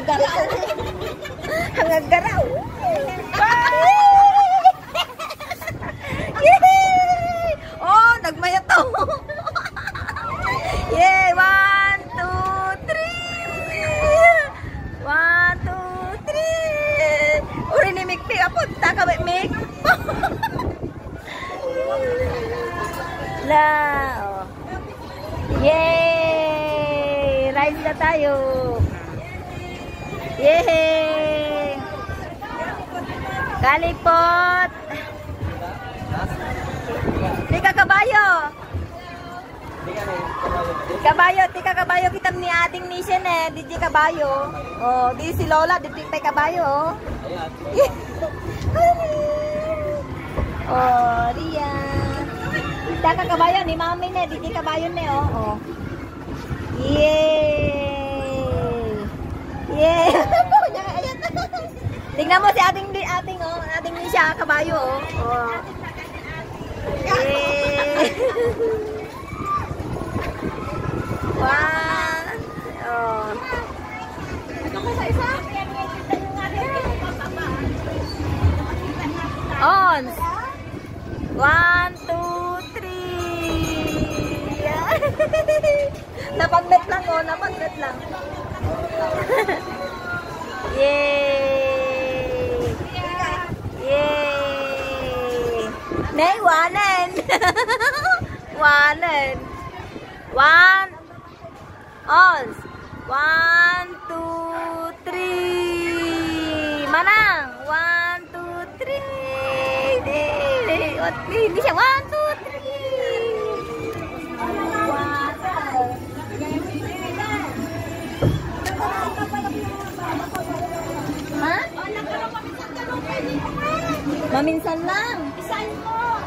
garaw. Hanggang garaw. Yay! Oh, nagmaya to. Yay! 1, 2, 3. 1, 2, 3. Uri ni Mikpi. Apunta ka ba, Mik? La. Oh. Yay! Rise na tayo. Yay! Kalipot! Tika kabayo! Kabayo, tika kabayo kita ni ating mission eh. Di kabayo. Oh, di si Lola, di tay kabayo. Oh, Ria. Tika kabayo ni mami ne, di kabayo ne oh. Oh. Yay! Yay! Tingnan mo si ating siya kabayo oh. Oh. Yay! Wow! Oh. On! 1, 2, 3! Napagnet lang oh, napagnet lang. Yay! Yay! Nay, wanan! Wanan! 1 on! 1, 2, 3! Manang! 1, 2, 3! Hindi siya 1, 2, 3! Ha? Maminsan lang. Isan mo.